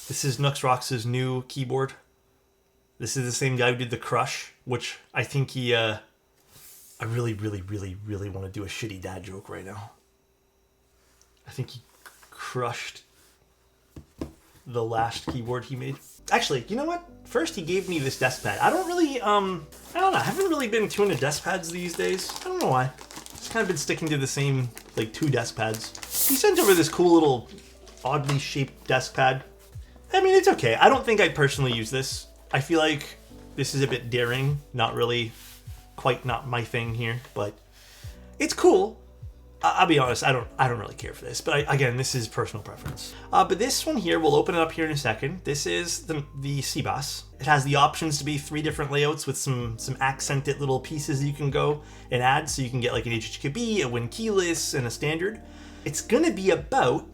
This is Nuxrox's new keyboard. This is the same guy who did the Crush, which I think he, I really want to do a shitty dad joke right now. I think he crushed the last keyboard he made. Actually, you know what? First he gave me this desk pad. I don't know. I haven't really been too into desk pads these days. I don't know why. Just kind of been sticking to the same, like, 2 desk pads. He sent over this cool little oddly shaped desk pad. I mean, it's okay. I don't think I personally use this. I feel like this is a bit daring. Not really, quite not my thing here, but it's cool. I'll be honest, I don't really care for this, but again, this is personal preference. But this one here, we'll open it up here in a second. This is the SEBAS. It has the options to be 3 different layouts with some accented little pieces you can go and add, so you can get like an HHKB, a Win keyless, and a standard. It's gonna be about,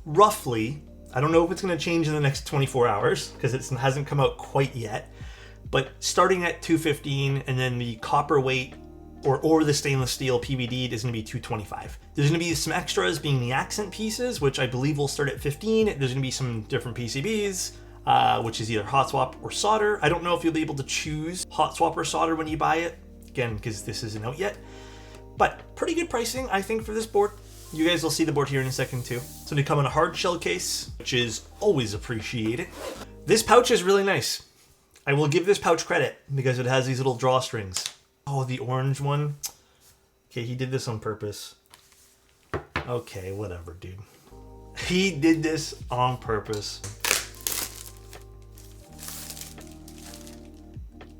roughly, I don't know if it's gonna change in the next 24 hours, because it hasn't come out quite yet, but starting at 215, and then the copper weight or the stainless steel PVD is going to be 225. There's going to be some extras being the accent pieces, which I believe will start at 15. There's going to be some different PCBs, which is either hot swap or solder. I don't know if you'll be able to choose hot swap or solder when you buy it, again, because this isn't out yet. But pretty good pricing, I think, for this board. You guys will see the board here in a second too. It's going to come in a hard shell case, which is always appreciated. This pouch is really nice. I will give this pouch credit because it has these little drawstrings. Oh, the orange one. Okay, he did this on purpose. Okay, whatever, dude. He did this on purpose.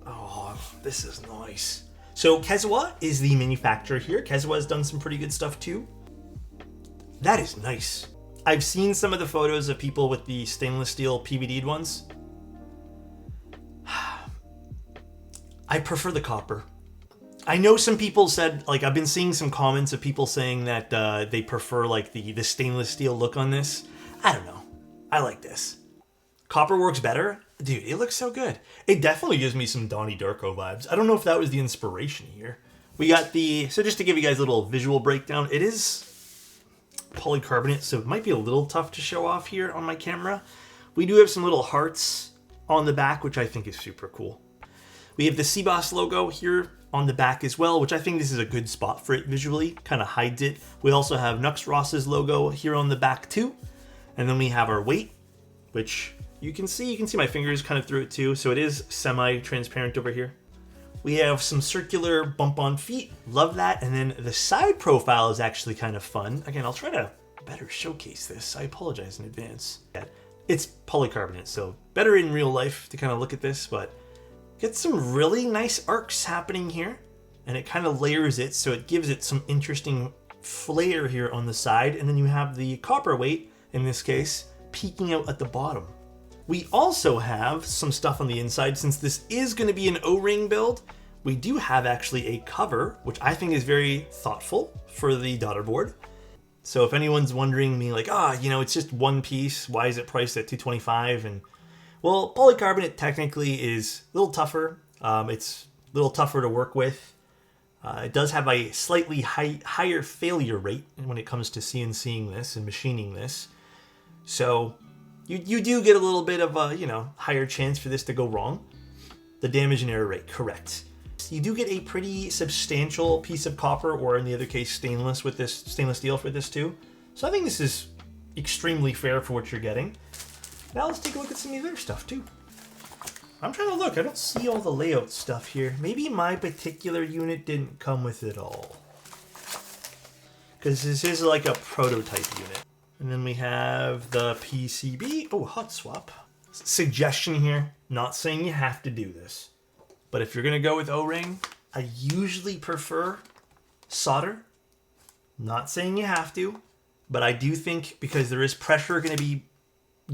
Oh, this is nice. So Kezawa is the manufacturer here. Kezawa has done some pretty good stuff too. That is nice. I've seen some of the photos of people with the stainless steel PVD'd ones. I prefer the copper. I know some people said, like, I've been seeing some comments of people saying that they prefer, like, the stainless steel look on this. I don't know. I like this. Copper works better. Dude, it looks so good. It definitely gives me some Donnie Darko vibes. I don't know if that was the inspiration here. We got so just to give you guys a little visual breakdown, it is polycarbonate, so it might be a little tough to show off here on my camera. We do have some little hearts on the back, which I think is super cool. We have the SEBAS logo here on the back as well, which I think this is a good spot for it visually, kind of hides it. We also have Nuxrox's logo here on the back too. And then we have our weight, which you can see my fingers kind of through it too. So it is semi-transparent over here. We have some circular bump on feet. Love that. And then the side profile is actually kind of fun. Again, I'll try to better showcase this. I apologize in advance. It's polycarbonate, so better in real life to kind of look at this, but get some really nice arcs happening here, and it kind of layers it, so it gives it some interesting flair here on the side, and then you have the copper weight, in this case, peeking out at the bottom. We also have some stuff on the inside. Since this is going to be an O-ring build, we do have actually a cover, which I think is very thoughtful for the daughter board. So if anyone's wondering me like, it's just one piece, why is it priced at $225? And well, polycarbonate technically is a little tougher. It's a little tougher to work with. It does have a slightly higher failure rate when it comes to CNCing this and machining this. So you do get a little bit of a, higher chance for this to go wrong. The damage and error rate, correct. You do get a pretty substantial piece of copper, or in the other case, stainless steel for this too. So I think this is extremely fair for what you're getting. Now let's take a look at some of the other stuff too. I'm trying to look. I don't see all the layout stuff here. Maybe my particular unit didn't come with it all, because this is like a prototype unit. And then we have the PCB. Oh, hot swap. Suggestion here. Not saying you have to do this, but if you're going to go with O-ring, I usually prefer solder. Not saying you have to, but I do think because there is pressure going to be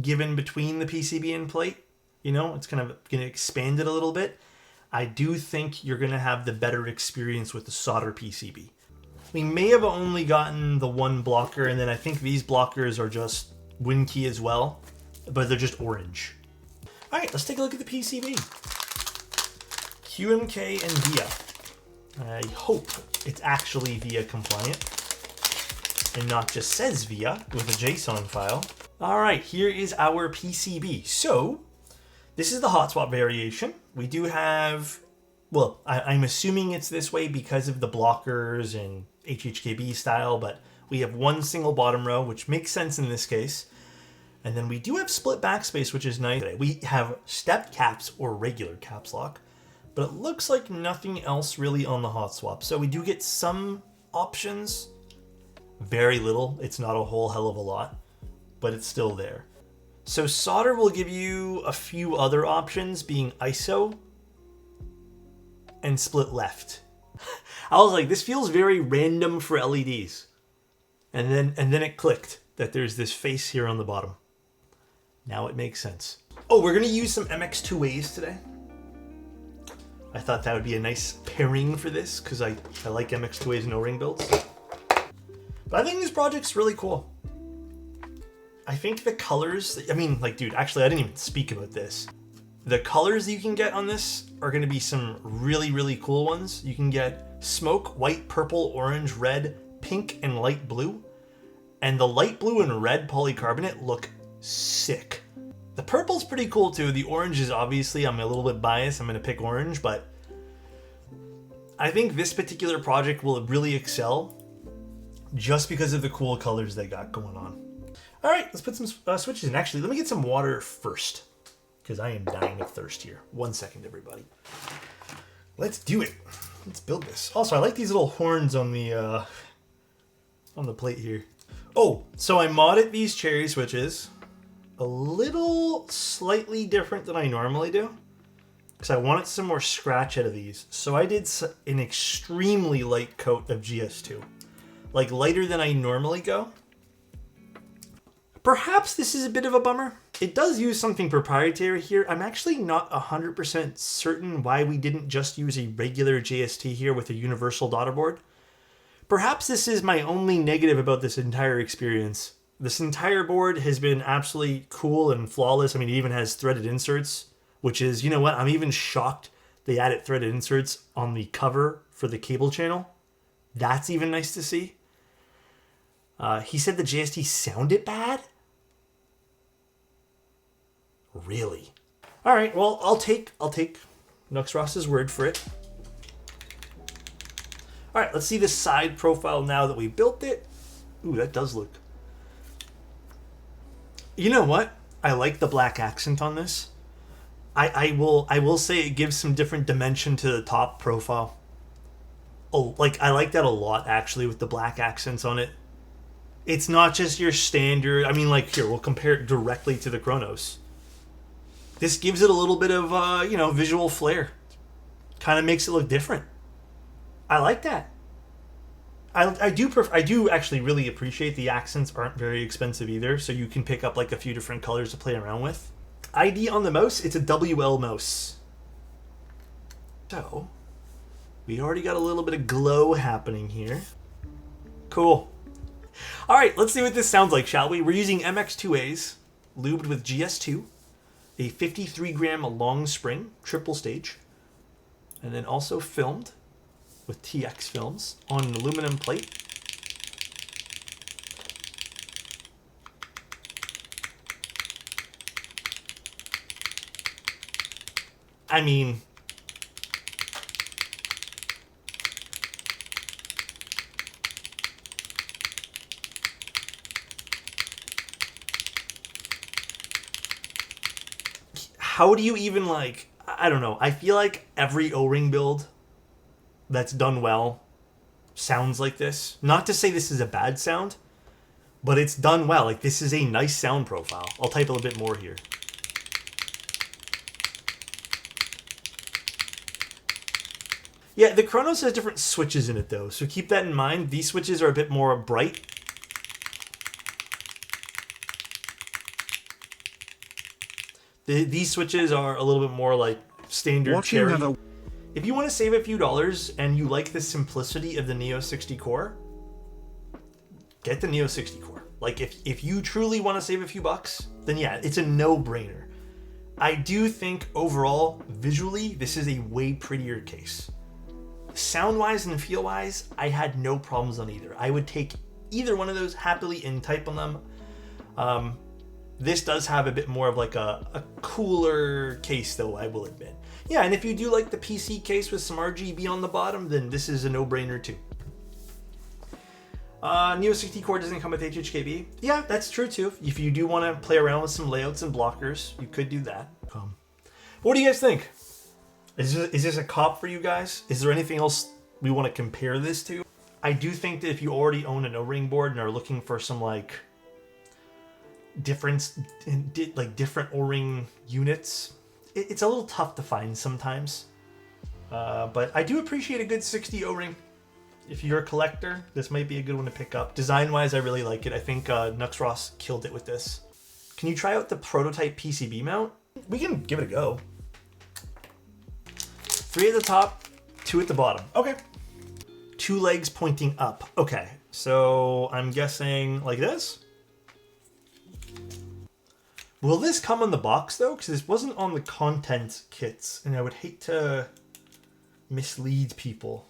given between the PCB and plate, it's kind of going to expand it a little bit. I do think you're going to have the better experience with the solder PCB. We may have only gotten the one blocker, and then I think these blockers are just Win key as well, but they're just orange. All right, let's take a look at the PCB. GMK and VIA. I hope it's actually VIA compliant and not just says VIA with a JSON file. All right, here is our PCB. So this is the hot swap variation. We do have, well, I'm assuming it's this way because of the blockers and HHKB style, but we have one single bottom row, which makes sense in this case. And then we do have split backspace, which is nice. We have stepped caps or regular caps lock, but it looks like nothing else really on the hot swap. So we do get some options, very little. It's not a whole hell of a lot, but it's still there. So solder will give you a few other options, being ISO and split left. I was like, this feels very random for LEDs. And then it clicked that there's this face here on the bottom. Now it makes sense. Oh, we're gonna use some MX2As today. I thought that would be a nice pairing for this because I like MX2As and O-ring builds. But I think this project's really cool. I think the colors, I mean, like, dude, actually, I didn't even speak about this. The colors that you can get on this are going to be some really, really cool ones. You can get smoke, white, purple, orange, red, pink, and light blue. And the light blue and red polycarbonate look sick. The purple's pretty cool too. The orange is obviously, I'm a little bit biased. I'm going to pick orange, but I think this particular project will really excel just because of the cool colors they got going on. All right, let's put some switches in. Actually, let me get some water first because I am dying of thirst here. 1 second, everybody. Let's do it. Let's build this. Also, I like these little horns on the plate here. Oh, so I modded these cherry switches a little slightly different than I normally do because I wanted some more scratch out of these. So I did an extremely light coat of GS2, like lighter than I normally go. Perhaps this is a bit of a bummer. It does use something proprietary here. I'm actually not 100% certain why we didn't just use a regular JST here with a universal daughter board. Perhaps this is my only negative about this entire experience. This entire board has been absolutely cool and flawless. I mean, it even has threaded inserts, which is, you know what? I'm even shocked they added threaded inserts on the cover for the cable channel. That's even nice to see. He said the JST sounded bad? Really? All right, well, I'll take Nux Ross's word for it. All right, let's see the side profile now that we built it. Ooh, that does look... You know what? I like the black accent on this. I will say it gives some different dimension to the top profile. Oh, like, I like that a lot, actually, with the black accents on it. It's not just your standard... I mean, like, here, we'll compare it directly to the Chronos. This gives it a little bit of, visual flair. Kind of makes it look different. I like that. I do actually really appreciate the accents aren't very expensive either, so you can pick up, like, a few different colors to play around with. ID on the mouse, it's a WL mouse. So, we already got a little bit of glow happening here. Cool. All right, let's see what this sounds like, shall we? We're using MX2As, lubed with GS2, a 53 gram long spring, triple stage, and then also filmed with TX films on an aluminum plate. I mean, how do you even, like, I don't know. I feel like every O-ring build that's done well sounds like this. Not to say this is a bad sound, but it's done well. Like, this is a nice sound profile. I'll type a little bit more here. Yeah, the Chronos has different switches in it, though, so keep that in mind. These switches are a bit more bright. These switches are a little bit more like standard cherry. If you want to save a few dollars and you like the simplicity of the Neo 60 core, get the Neo 60 core. Like, if you truly want to save a few bucks, then yeah, it's a no-brainer. I do think overall, visually, this is a way prettier case. Sound-wise and feel-wise, I had no problems on either. I would take either one of those happily and type on them. This does have a bit more of like a cooler case though, I will admit. Yeah, and if you do like the PC case with some RGB on the bottom, then this is a no-brainer too. Neo 60 core doesn't come with HHKB. Yeah, that's true too. If you do want to play around with some layouts and blockers, you could do that. What do you guys think? Is this a cop for you guys? Is there anything else we want to compare this to? I do think that if you already own an O-ring board and are looking for some like different O-ring units, it's a little tough to find sometimes. But I do appreciate a good 60 O-ring. If you're a collector, this might be a good one to pick up. Design-wise, I really like it. I think Nuxross killed it with this. Can you try out the prototype PCB mount? We can give it a go. 3 at the top, 2 at the bottom. Okay. 2 legs pointing up. Okay, so I'm guessing like this. Will this come on the box though? Because this wasn't on the content kits, and I would hate to mislead people.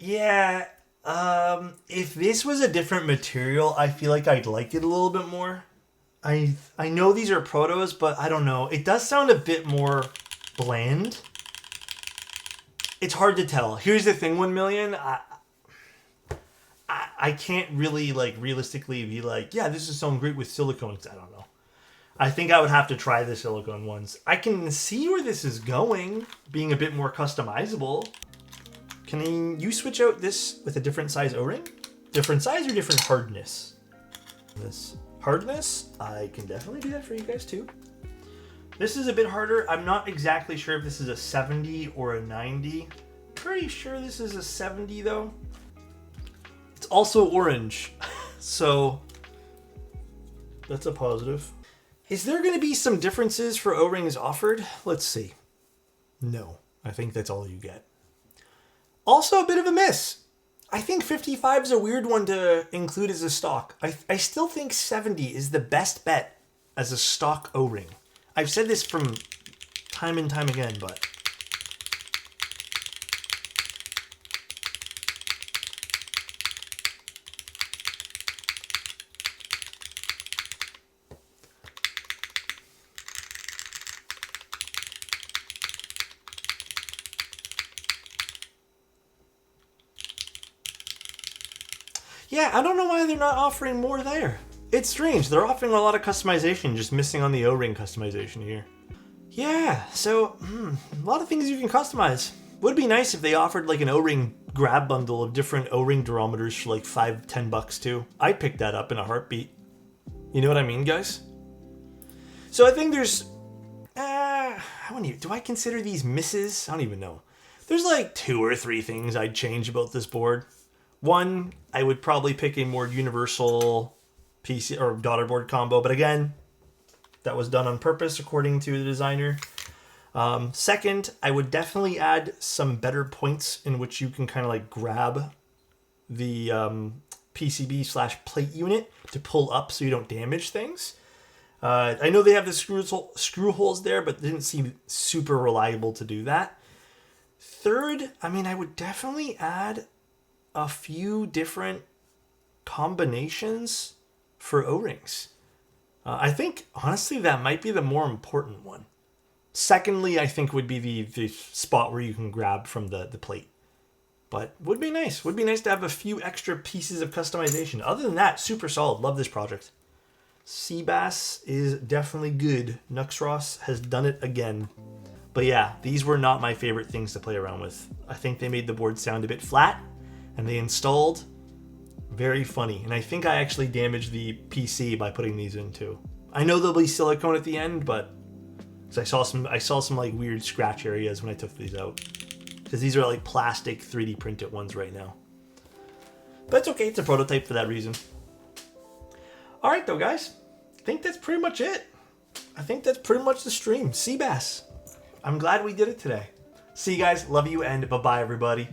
Yeah, if this was a different material, I feel like I'd like it a little bit more. I know these are protos, but I don't know. It does sound a bit more bland. It's hard to tell. Here's the thing, 1 million. I can't really like realistically be like, yeah, this is sound great with silicone. I don't know. I think I would have to try the silicone ones. I can see where this is going, being a bit more customizable. Can you switch out this with a different size O-ring? Different size or different hardness? This hardness, I can definitely do that for you guys too. This is a bit harder. I'm not exactly sure if this is a 70 or a 90. Pretty sure this is a 70 though. It's also orange, so that's a positive. Is there going to be some differences for O-rings offered? Let's see. No, I think that's all you get. Also a bit of a miss. I think 55 is a weird one to include as a stock. I still think 70 is the best bet as a stock O-ring. I've said this from time and time again, but... Yeah, I don't know why they're not offering more there. It's strange. They're offering a lot of customization, just missing on the O-ring customization here. Yeah, so a lot of things you can customize. Would be nice if they offered like an O-ring grab bundle of different O-ring durometers for like $5-10 too. I'd pick that up in a heartbeat. You know what I mean, guys? So I think there's... do I consider these misses? I don't even know. There's like 2 or 3 things I'd change about this board. One, I would probably pick a more universal PC or daughter board combo, but again, that was done on purpose according to the designer. Second, I would definitely add some better points in which you can kind of like grab the PCB/plate unit to pull up so you don't damage things. I know they have the screw holes there, but it didn't seem super reliable to do that. Third, I mean, I would definitely add a few different combinations for O-rings. I think, honestly, that might be the more important one. Secondly, I think would be the spot where you can grab from the plate. But would be nice. Would be nice to have a few extra pieces of customization. Other than that, super solid. Love this project. SEBAS is definitely good. Nuxross has done it again. But yeah, these were not my favorite things to play around with. I think they made the board sound a bit flat. And they installed very funny. And I think I actually damaged the PC by putting these in too. I know there'll be silicone at the end, but I saw some like weird scratch areas when I took these out. Because these are like plastic 3D printed ones right now. But it's okay, it's a prototype for that reason. Alright though guys, I think that's pretty much it. I think that's pretty much the stream. SEBAS. I'm glad we did it today. See you guys, love you, and bye-bye everybody.